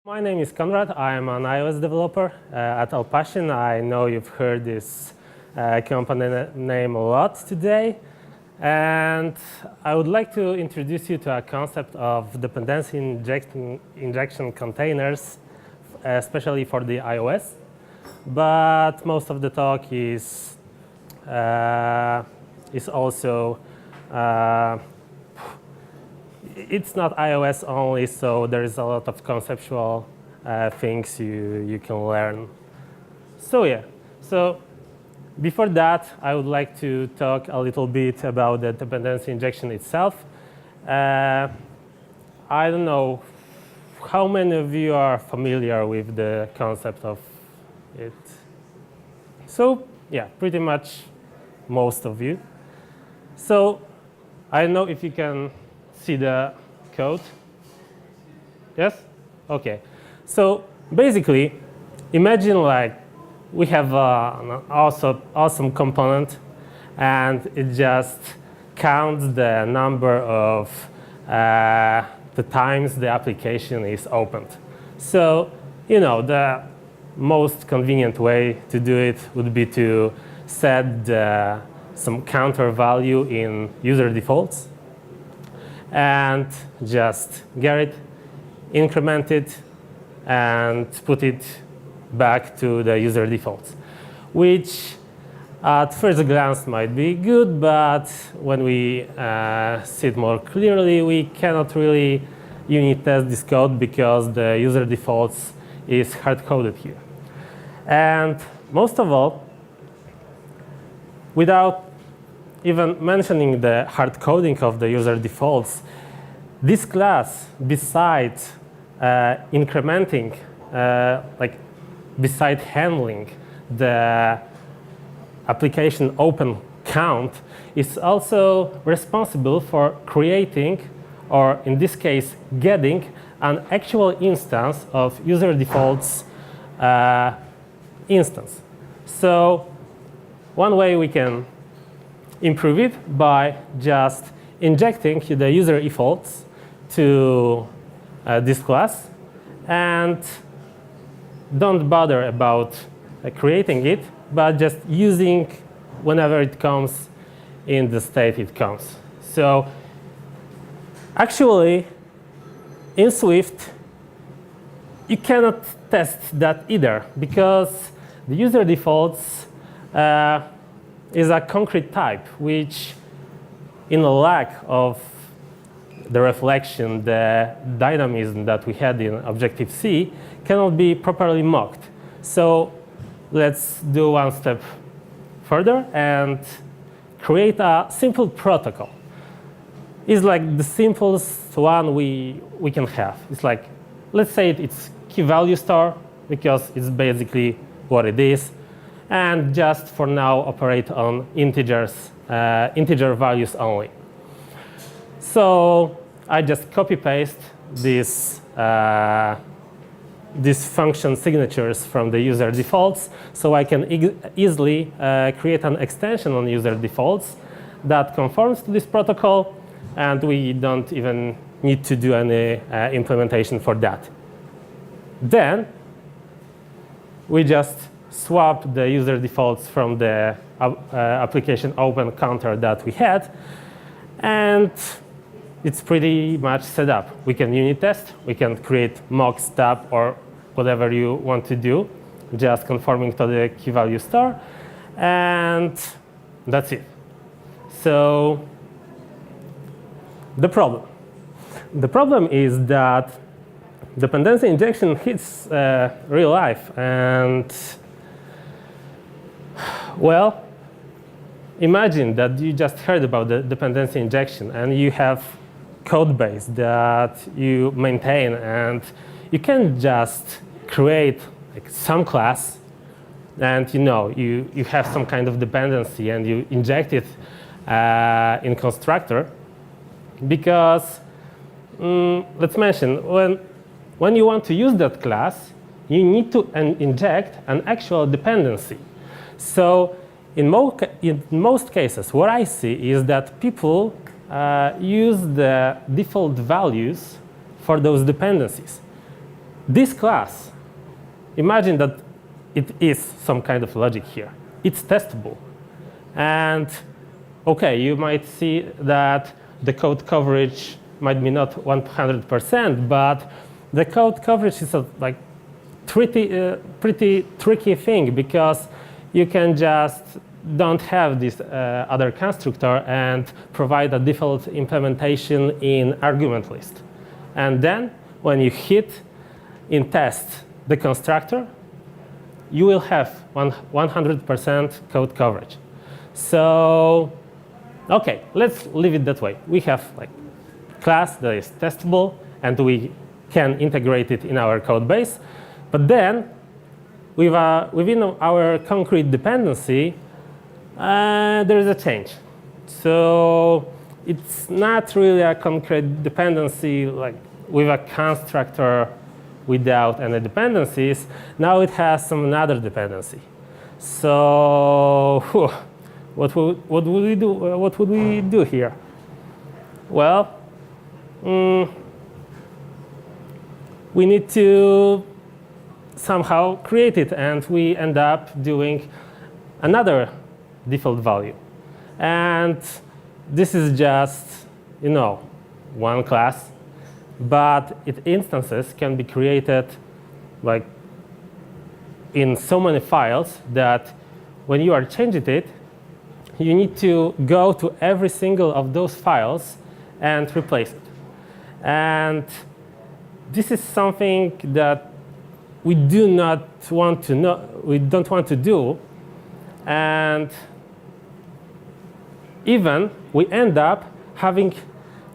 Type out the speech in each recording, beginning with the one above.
My name is Konrad. I am an iOS developer at Alpacin. I know you've heard this company name a lot today. And I would like to introduce you to a concept of dependency injection containers, especially for the iOS. But most of the talk is also it's not iOS only, so there is a lot of conceptual things you can learn. So yeah, so before that, I would like to talk a little bit about the dependency injection itself. I don't know how many of you are familiar with the concept of it. So yeah, pretty much most of you. So I don't know if you can see the code. Yes? Okay. So basically, imagine like we have an awesome component, and it just counts the number of the times the application is opened. So, you know, the most convenient way to do it would be to set some counter value in user defaults and just get it, increment it, and put it back to the user defaults, which at first glance might be good, but when we see it more clearly, we cannot really unit test this code because the user defaults is hard-coded here. And most of all, without even mentioning the hard coding of the user defaults, this class, besides incrementing, beside handling the application open count, is also responsible for creating, or in this case, getting an actual instance of user defaults instance. So one way we can improve it by just injecting the user defaults to this class, and don't bother about creating it, but just using whenever it comes in the state it comes. So actually, in Swift, you cannot test that either, because the user defaults is a concrete type, which in a lack of the reflection, the dynamism that we had in Objective-C cannot be properly mocked. So let's do one step further and create a simple protocol. It's like the simplest one we can have. It's like, let's say it's key value store, because it's basically what it is, and just for now operate on integers, integer values only. So I just copy-paste these function signatures from the user defaults, so I can easily create an extension on user defaults that conforms to this protocol, and we don't even need to do any implementation for that. Then we just swap the user defaults from the application open counter that we had, and it's pretty much set up. We can unit test, we can create mock stub or whatever you want to do, just conforming to the key value store, and that's it. So the problem is that dependency injection hits real life, and well, imagine that you just heard about the dependency injection and you have code base that you maintain, and you can just create like some class, and you have some kind of dependency and you inject it in constructor, because let's mention when you want to use that class, you need to inject an actual dependency. So in most cases, what I see is that people use the default values for those dependencies. this class, imagine that it is some kind of logic here. It's testable. And OK, you might see that the code coverage might be not 100%, but the code coverage is a pretty tricky thing, because you can just don't have this other constructor and provide a default implementation in argument list. And then when you hit in test the constructor, you will have 100% code coverage. So OK, let's leave it that way. We have class that is testable, and we can integrate it in our code base. But then within our concrete dependency, there is a change. So it's not really a concrete dependency with a constructor without any dependencies. Now it has some other dependency. So what would we do? What would we do here? Well, we need to somehow create it, and we end up doing another default value. And this is just, one class, but its instances can be created in so many files that when you are changing it, you need to go to every single of those files and replace it. And this is something that we do not want to know, we don't want to do. And even we end up having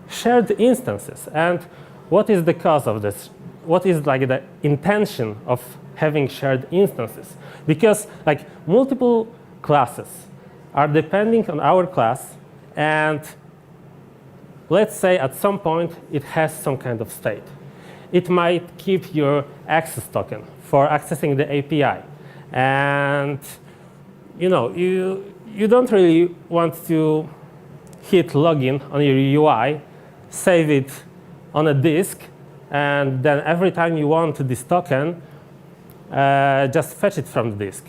shared instances. And what is the cause of this? What is the intention of having shared instances? Because multiple classes are depending on our class, and let's say at some point it has some kind of state. It might keep your access token for accessing the API. And you don't really want to hit login on your UI, save it on a disk, and then every time you want this token, just fetch it from the disk.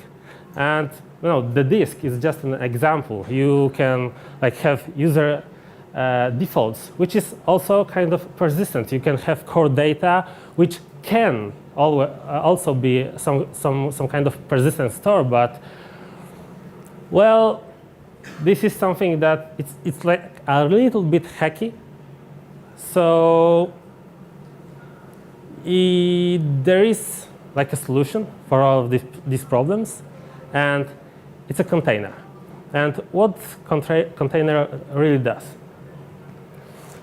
And the disk is just an example. You can have user defaults, which is also kind of persistent. You can have core data, which can also be some kind of persistent store. But well, this is something that it's a little bit hacky. So there is a solution for all of these problems, and it's a container. And what container really does?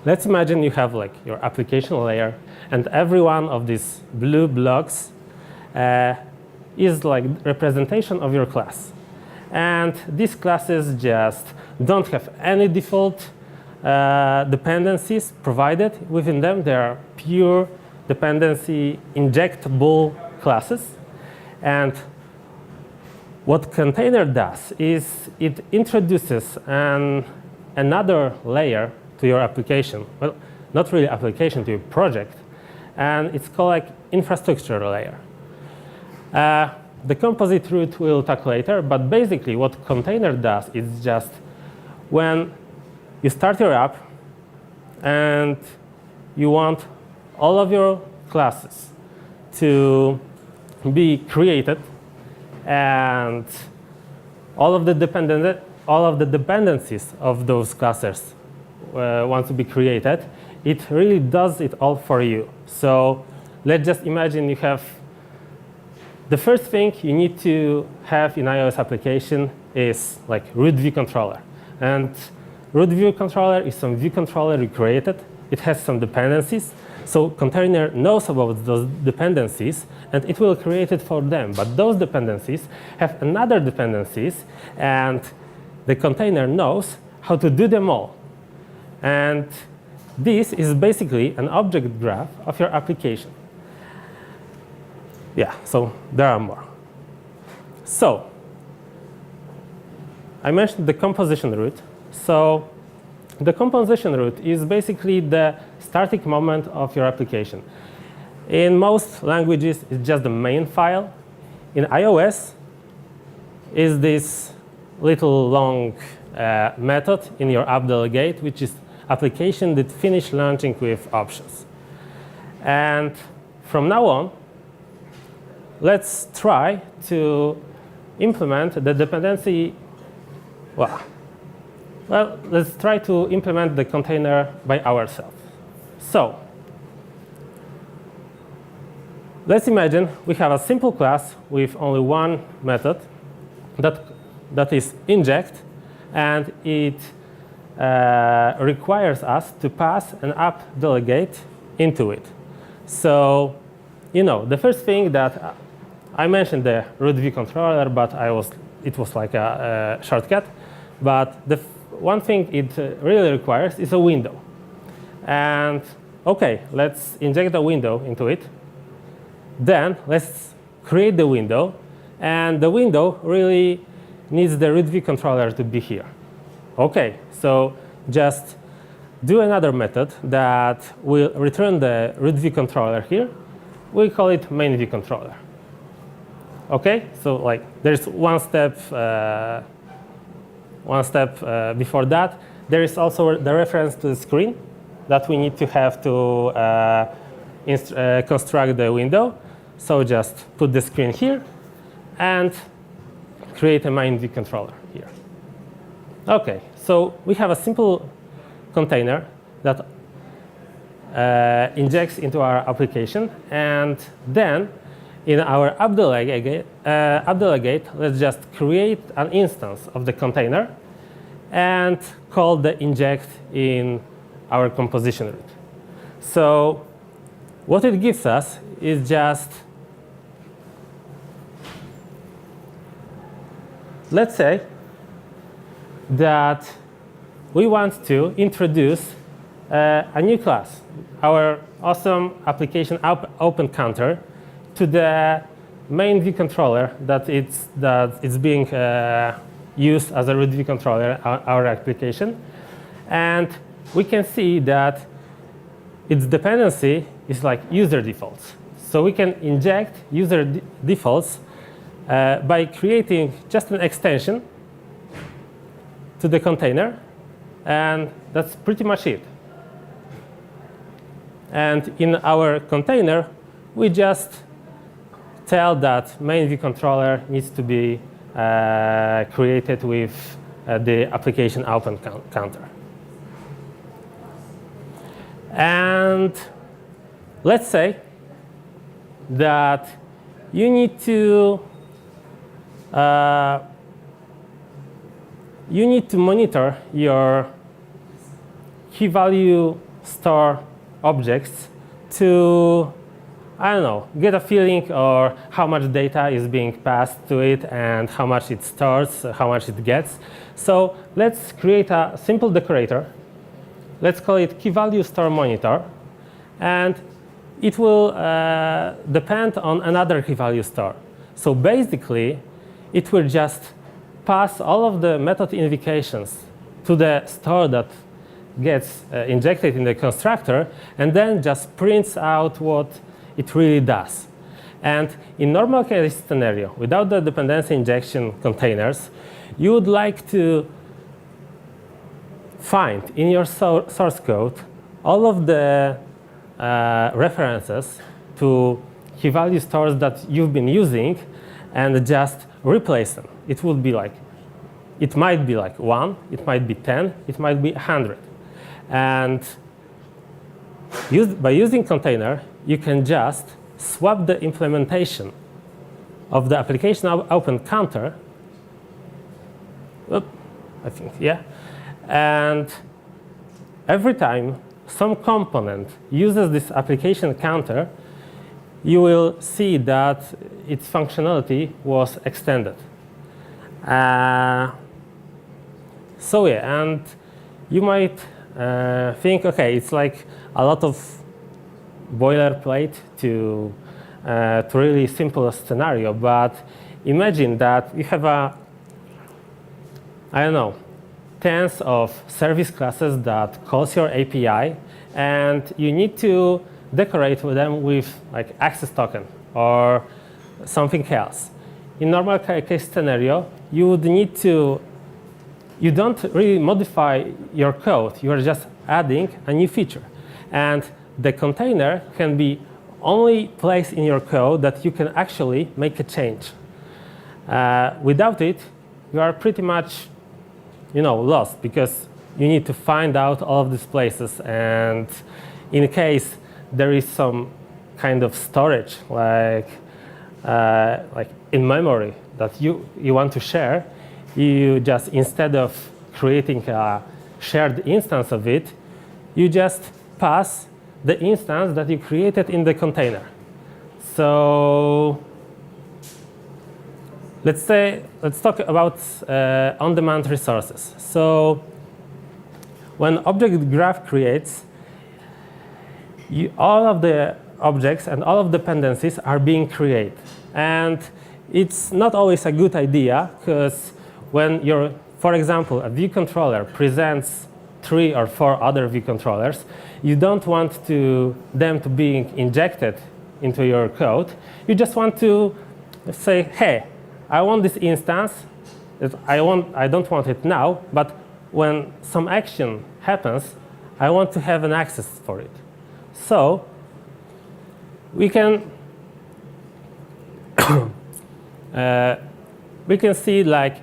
Let's imagine you have your application layer, and every one of these blue blocks is representation of your class. And these classes just don't have any default dependencies provided within them. They are pure dependency injectable classes. And what container does is it introduces another layer to your application. Well, not really application, to your project. And it's called infrastructure layer. The composite root we'll talk later, but basically what container does is just when you start your app and you want all of your classes to be created, and all of the dependencies of those classes want to be created, it really does it all for you. So let's just imagine you have the first thing you need to have in iOS application is root view controller. And root view controller is some view controller you created. It has some dependencies. So container knows about those dependencies, and it will create it for them. But those dependencies have another dependencies, and the container knows how to do them all. And this is basically an object graph of your application. Yeah, so there are more. So I mentioned the composition root. So the composition root is basically the starting moment of your application. In most languages, it's just the main file. In iOS, is this little long method in your app delegate, which is application that finish launching with options. And from now on, let's try to implement the dependency. Well, let's try to implement the container by ourselves. So let's imagine we have a simple class with only one method that is inject, and it requires us to pass an app delegate into it. So, the first thing that I mentioned the root view controller, but it was like a shortcut. But the one thing it really requires is a window. And OK, let's inject the window into it. Then let's create the window. And the window really needs the root view controller to be here. OK, so just do another method that will return the root view controller here. We call it main view controller. OK, so like there's one step before that. There is also the reference to the screen that we need to have to construct the window. So just put the screen here and create a main view controller here. OK, so we have a simple container that injects into our application. And then in our app delegate, let's just create an instance of the container and call the inject in our composition root. So what it gives us is just, let's say that we want to introduce a new class, our awesome application open counter, to the main view controller that it's being used as a root view controller, our application. And we can see that its dependency is like user defaults. So we can inject user defaults by creating just an extension to the container. And that's pretty much it. And in our container, we just tell that main view controller needs to be created with the application open counter. And let's say that you need to monitor your key value store objects to, I don't know, get a feeling or how much data is being passed to it and how much it stores, how much it gets. So let's create a simple decorator. Let's call it key value store monitor. And it will depend on another key value store. So basically, it will just pass all of the method invocations to the store that gets injected in the constructor, and then just prints out what it really does. And in normal case scenario, without the dependency injection containers, you would like to find in your source code all of the references to key value stores that you've been using and just replace them. It would be like, it might be like 1, it might be 10, it might be 100. And by using container, you can just swap the implementation of the application open counter. I think, yeah. And every time some component uses this application counter, you will see that its functionality was extended. So yeah, and you might think, OK, it's like a lot of boilerplate to really simple scenario. But imagine that you have I don't know, tens of service classes that calls your API, and you need to decorate them with like access token or something else. In normal case scenario, you would need to, you don't really modify your code, you are just adding a new feature. And the container can be only place in your code that you can actually make a change. Without it, you are pretty much, lost, because you need to find out all of these places. And in case there is some kind of storage, like in memory that you want to share, you just, instead of creating a shared instance of it, you just pass the instance that you created in the container. So let's talk about on-demand resources. So when object graph creates, all of the objects and all of the dependencies are being created. And it's not always a good idea, because when you're, for example, a view controller presents 3 or 4 other view controllers, you don't want them to be injected into your code. You just want to say, hey, I want this instance. I don't want it now, but when some action happens, I want to have an access for it. So we can see, like,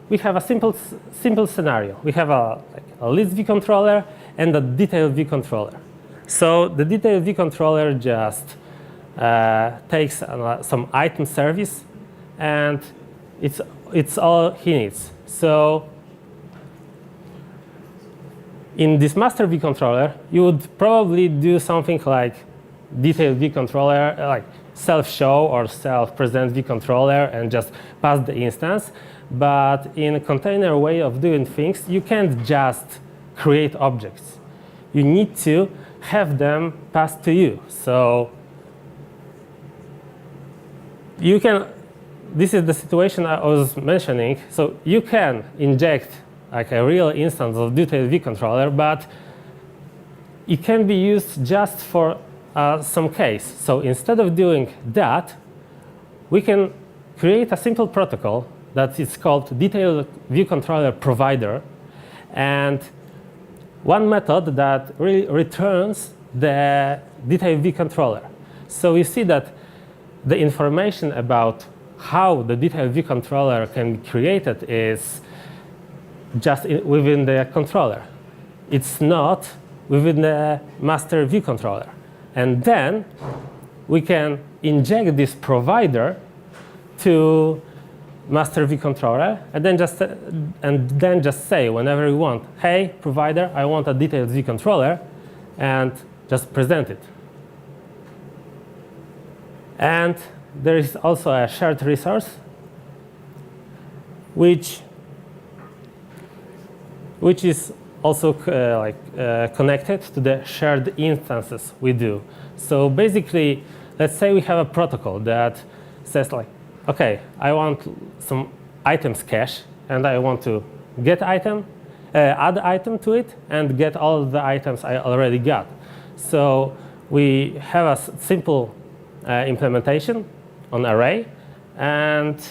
we have a simple scenario. We have a list view controller and a detailed view controller. So the detailed view controller just takes some item service, and it's all he needs. So in this master view controller, you would probably do something like detailed view controller, like self-show or self-present view controller, and just pass the instance. But in a container way of doing things, you can't just create objects. You need to have them passed to you. So you can, this is the situation I was mentioning. So you can inject like a real instance of detailed view controller, but it can be used just for some case. So instead of doing that, we can create a simple protocol that is called detailed view controller provider, and one method that really returns the detailed view controller. So you see that the information about how the detailed view controller can be created is just within the controller. It's not within the master view controller. And then we can inject this provider to master view controller, and then just say whenever you want, hey, provider, I want a detailed view controller, and just present it. And there is also a shared resource, which is also connected to the shared instances we do. So basically, let's say we have a protocol that says, like, okay, I want some items cache, and I want to get item, add item to it, and get all the items I already got. So we have a simple implementation on array, and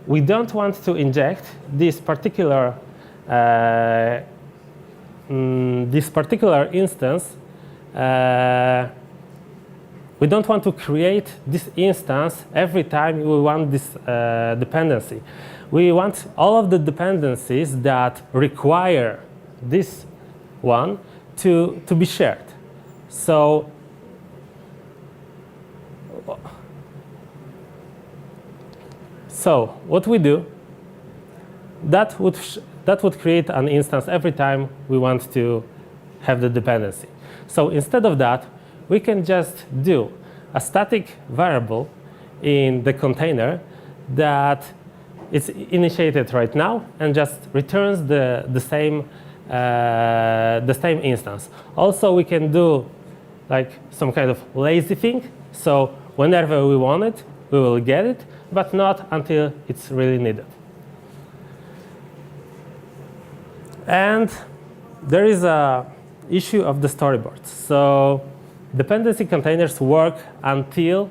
we don't want to inject this particular instance. We don't want to create this instance every time we want this dependency. We want all of the dependencies that require this one to be shared. So what we do, that would create an instance every time we want to have the dependency. So instead of that, we can just do a static variable in the container that is initiated right now and just returns the same instance. Also, we can do like some kind of lazy thing. So whenever we want it, we will get it, but not until it's really needed. And there is a issue of the storyboards. So dependency containers work until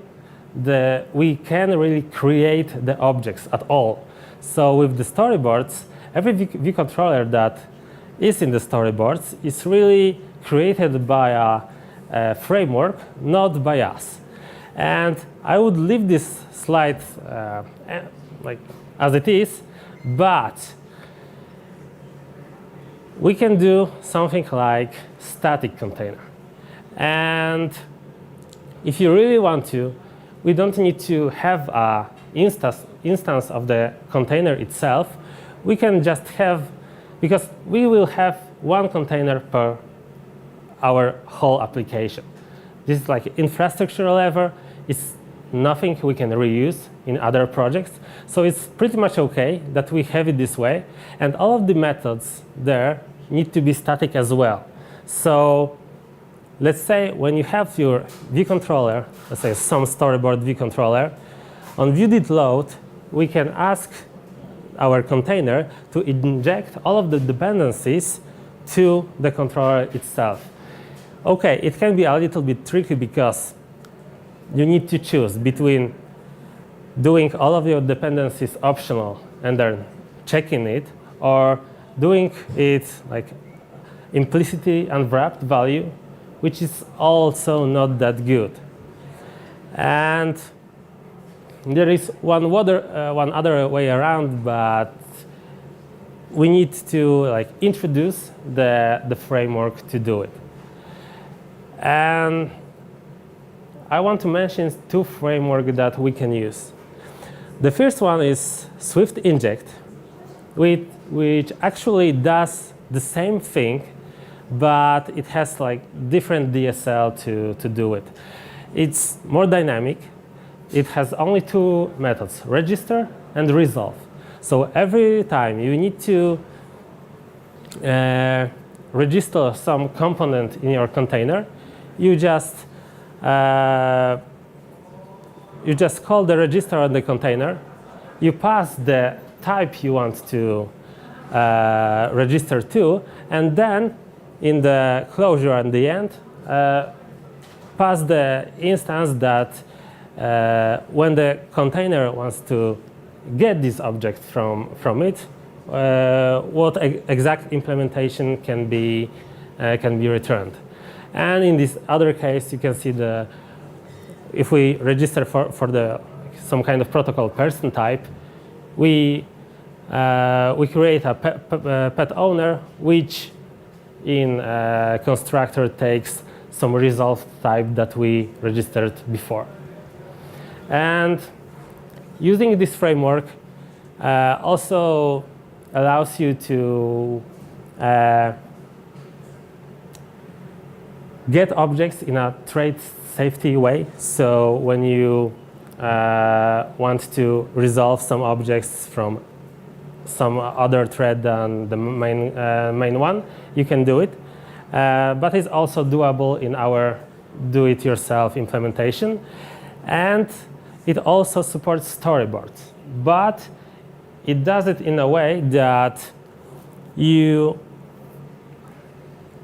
we can really create the objects at all. So with the storyboards, every view controller that is in the storyboards is really created by a framework, not by us. And I would leave this slide like as it is, but we can do something like static container. And if you really want to, we don't need to have an instance of the container itself. We can just have, because we will have one container per our whole application. This is like infrastructure level. It's nothing we can reuse in other projects. So it's pretty much OK that we have it this way. And all of the methods there need to be static as well. So let's say when you have your view controller, let's say some storyboard view controller, on view.load, we can ask our container to inject all of the dependencies to the controller itself. OK, it can be a little bit tricky because you need to choose between doing all of your dependencies optional and then checking it, or doing it like implicitly unwrapped value, which is also not that good. And there is one other way around, but we need to like introduce the framework to do it. And I want to mention two frameworks that we can use. The first one is Swift Inject, which actually does the same thing, but it has like different DSL to do it. It's more dynamic. It has only two methods, register and resolve. So every time you need to register some component in your container, you just call the register on the container. You pass the type you want to register to, and then in the closure at the end, pass the instance that when the container wants to get this object from it, what exact implementation can be returned. And in this other case, you can see if we register for some kind of protocol person type, we create a pet owner, which in constructor takes some resolved type that we registered before. And using this framework also allows you to get objects in a thread safety way. So when you want to resolve some objects from some other thread than the main one, you can do it. But it's also doable in our do-it-yourself implementation. And it also supports storyboards. But it does it in a way that you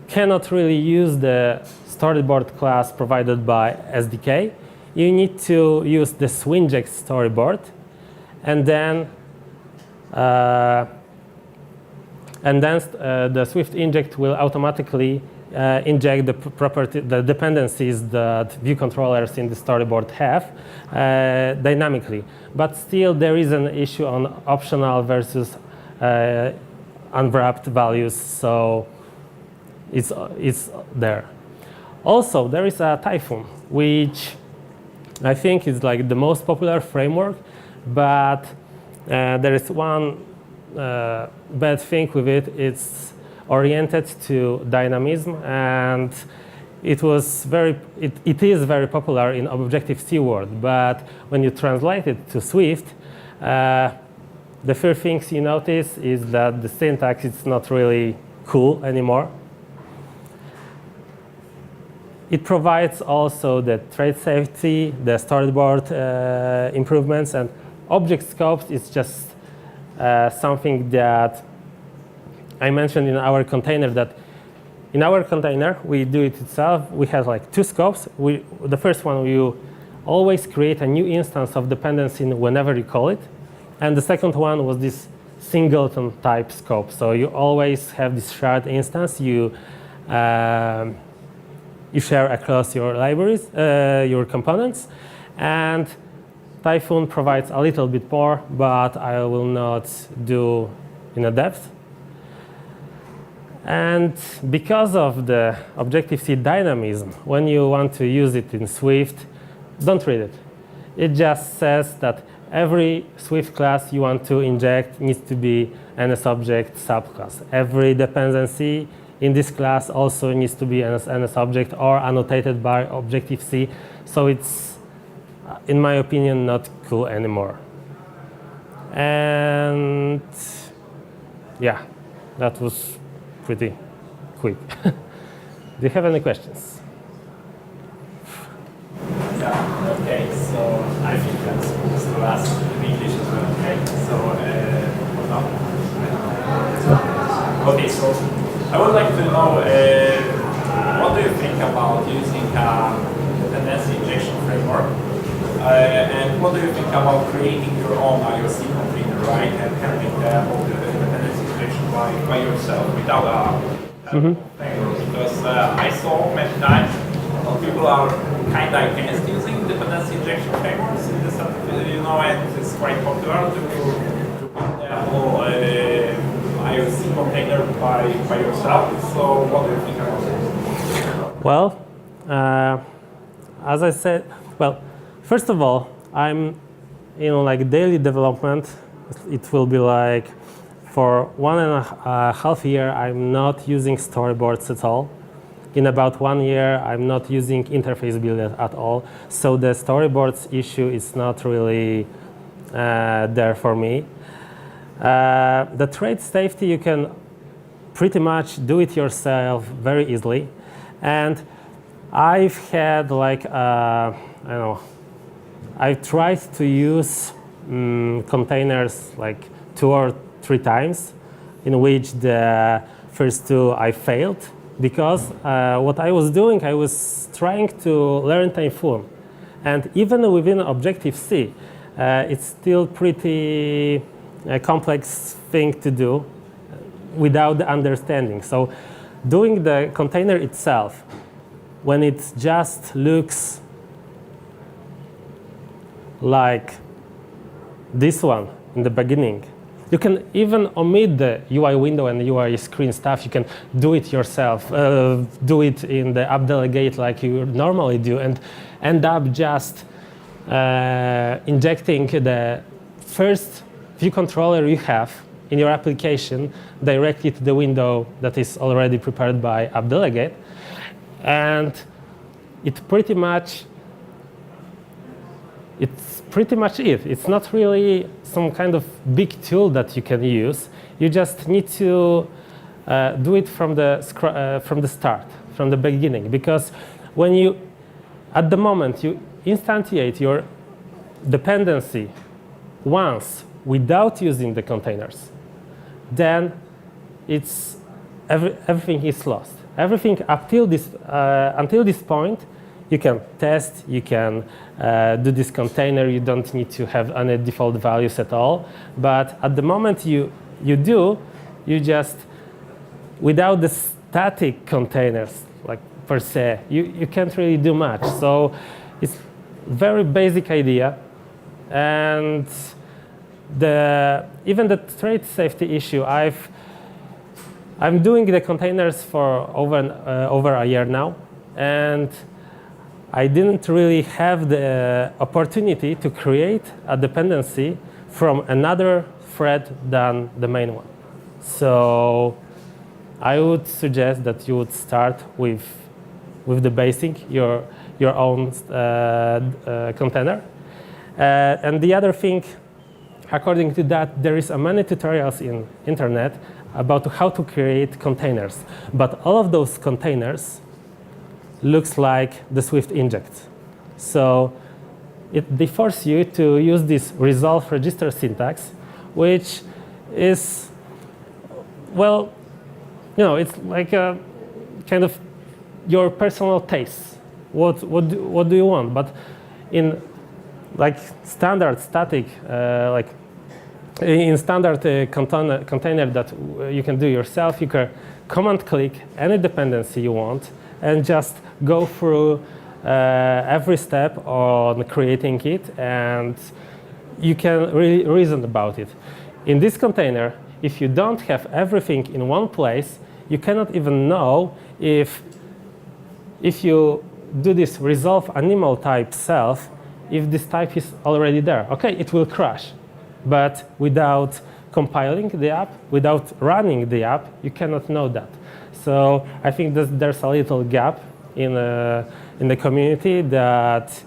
cannot really use the storyboard class provided by SDK. You need to use the Swinject storyboard, and then the Swift Inject will automatically inject the dependencies that view controllers in the storyboard have dynamically. But still, there is an issue on optional versus unwrapped values, so it's there. Also, there is a Typhoon, which I think is like the most popular framework, but there is one bad thing with it. It's oriented to dynamism, and it is very popular in Objective-C world. But when you translate it to Swift, the first things you notice is that the syntax is not really cool anymore. It provides also the thread safety, the storyboard improvements, and object scopes is just something that I mentioned in our container, that in our container, we do it itself. We have like two scopes. The first one, you always create a new instance of dependency whenever you call it. And the second one was this singleton type scope. So you always have this shared instance you share across your libraries, your components. And Typhoon provides a little bit more, but I will not do in a depth. And because of the Objective-C dynamism, when you want to use it in Swift, don't read it. It just says that every Swift class you want to inject needs to be NSObject subclass. Every dependency in this class also needs to be NSObject or annotated by Objective-C. So it's, in my opinion, not cool anymore. And yeah, that was pretty quick. Do you have any questions? Yeah, okay, so I think that's supposed to ask in English as well, okay? So, okay, so I would like to know what do you think about using a dependency injection framework? And what do you think about creating your own IOC container, right? And handling all the dependency injection by yourself without a framework? Because I saw many times people are kind of against using dependency injection frameworks in this, and it's quite popular to put the whole IOC container by yourself. So what do you think about it? Well, as I said, well, first of all, I'm, like daily development. It will be like for 1.5 years, I'm not using storyboards at all. In about 1 year, I'm not using interface builder at all. So the storyboards issue is not really there for me. The trait safety, you can pretty much do it yourself very easily. And I've had like, I've tried to use containers like 2 or 3 times, in which the first 2 I failed. Because what I was doing, I was trying to learn Typhoon. And even within Objective-C, it's still pretty complex thing to do without the understanding. So doing the container itself, when it just looks like this one in the beginning, you can even omit the UI window and the UI screen stuff. You can do it yourself, do it in the app delegate like you normally do, and end up just injecting the first view controller you have in your application directly to the window that is already prepared by app delegate. And it's pretty much it. It's not really some kind of big tool that you can use. You just need to do it from the start, from the beginning. Because when you, at the moment, you instantiate your dependency once without using the containers, then it's everything is lost. Everything up till until this point, you can test, you can do this container, you don't need to have any default values at all. But at the moment you just, without the static containers, like per se, you can't really do much. So it's very basic idea. And even the trait safety issue, I'm doing the containers for over a year now. And I didn't really have the opportunity to create a dependency from another thread than the main one. So I would suggest that you would start with the basic, your own container. And the other thing, according to that, there is many tutorials in internet about how to create containers. But all of those containers looks like the Swift inject. So they force you to use this resolve register syntax, which is, well, it's like kind of your personal tastes. What do you want? But in like standard static, like in standard container that you can do yourself, you can command click any dependency you want and just go through every step on creating it, and you can really reason about it. In this container, if you don't have everything in one place, you cannot even know if you do this resolve animal type self, if this type is already there. Okay, it will crash, but without compiling the app, without running the app, you cannot know that. So I think there's a little gap in the community that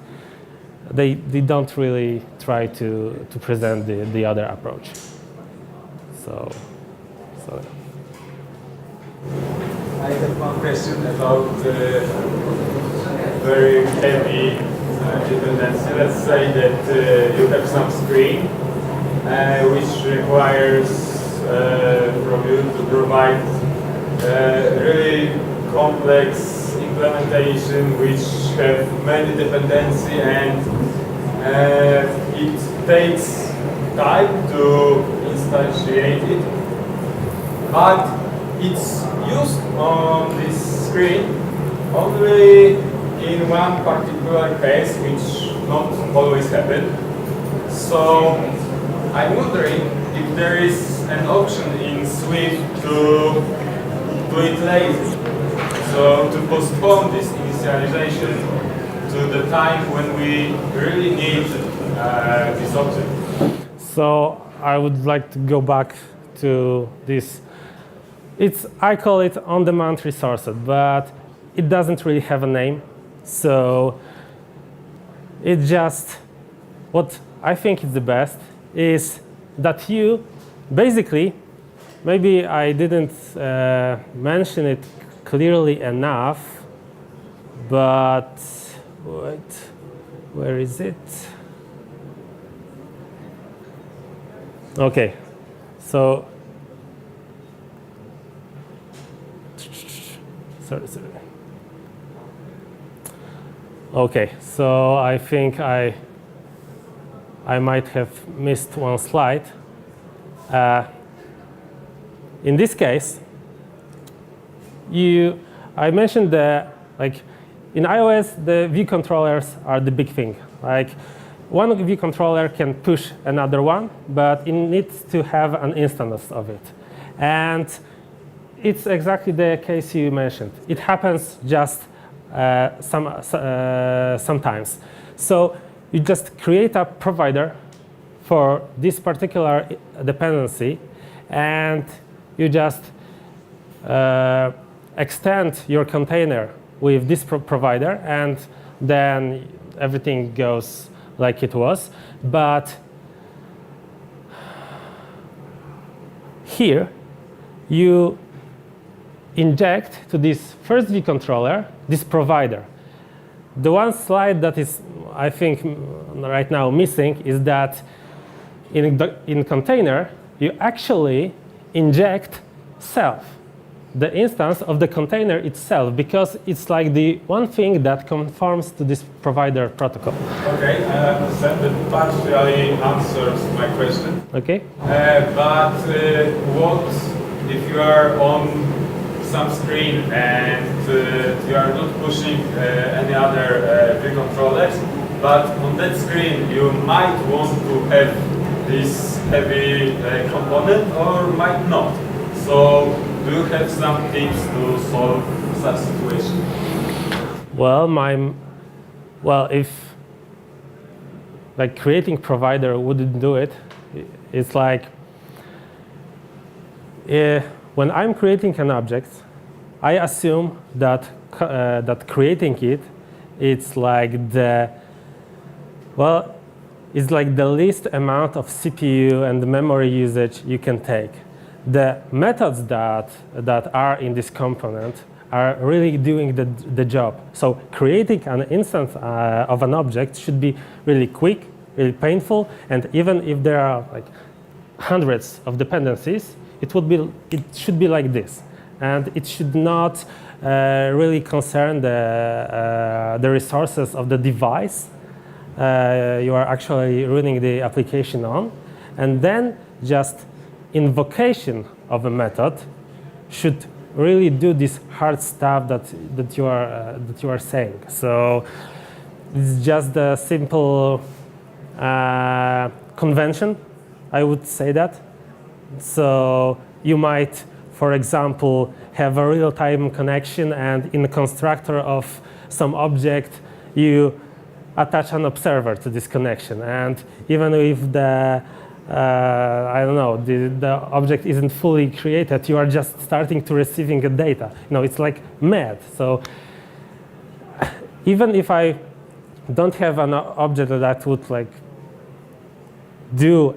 they don't really try to present the other approach. So. I have one question about very heavy dependency. Let's say that you have some screen which requires from you to provide really complex implementation which have many dependency, and it takes time to instantiate it, but it's used on this screen only in one particular case, which not always happen. So I'm wondering if there is an option in Swift to do it lazy, so to postpone this initialization to the time when we really need this object. So I would like to go back to this. I call it on-demand resources, but it doesn't really have a name. So it just, what I think is the best is that you basically, maybe I didn't mention it clearly enough, but wait, where is it? Okay, so sorry. Okay, so I think I might have missed one slide. In this case, I mentioned in iOS the view controllers are the big thing. Like one view controller can push another one, but it needs to have an instance of it. And it's exactly the case you mentioned. It happens just sometimes. So you just create a provider for this particular dependency, and you just extend your container with this provider, and then everything goes like it was. But here, you inject to this first view controller this provider. The one slide that is, I think, right now missing is that in container, you actually inject self, the instance of the container itself, because it's like the one thing that conforms to this provider protocol. Okay, I understand that partially answers my question. Okay. But what if you are on some screen and you are not pushing any other view controllers, but on that screen you might want to have this heavy component or might not. So do you have some tips to solve such situation? Well, if like creating provider wouldn't do it, it's like when I'm creating an object, I assume that that creating it's like it's like the least amount of CPU and memory usage you can take. The methods that are in this component are really doing the job. So creating an instance of an object should be really quick, really painful, and even if there are like hundreds of dependencies, it should be like this. and it should not really concern the resources of the device you are actually running the application on. And then just invocation of a method should really do this hard stuff that you are saying. So it's just a simple convention, I would say that. So you might, for example, have a real-time connection, and in the constructor of some object, you attach an observer to this connection. And even if the I don't know, the object isn't fully created, you are just starting to receiving the data. You know, it's like mad. So even if I don't have an object that would like do,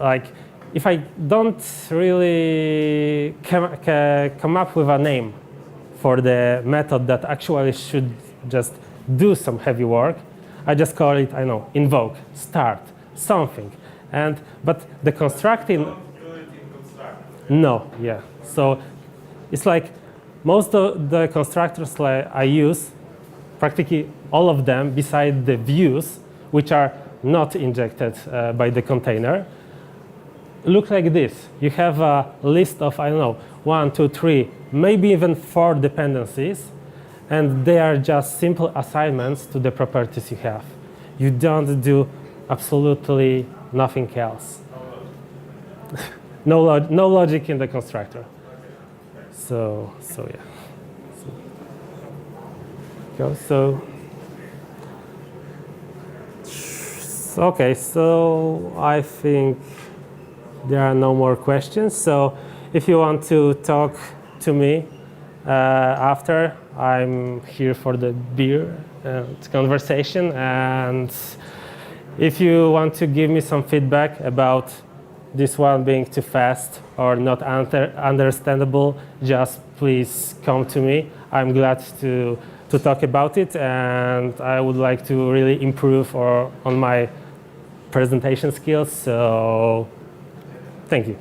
like, if I don't really come up with a name for the method that actually should just do some heavy work, I just call it, I know, invoke, start, something. But the constructing, no, yeah. So it's like most of the constructors I use, practically all of them, beside the views, which are not injected by the container, look like this. You have a list of, I don't know, 1, 2, 3, maybe even 4 dependencies, and they are just simple assignments to the properties you have. You don't do absolutely nothing else. No logic in the constructor. So yeah. Okay, so I think there are no more questions. So if you want to talk to me after, I'm here for the beer and conversation. And if you want to give me some feedback about this one being too fast or not understandable, just please come to me. I'm glad to talk about it, and I would like to really improve on my presentation skills. So thank you.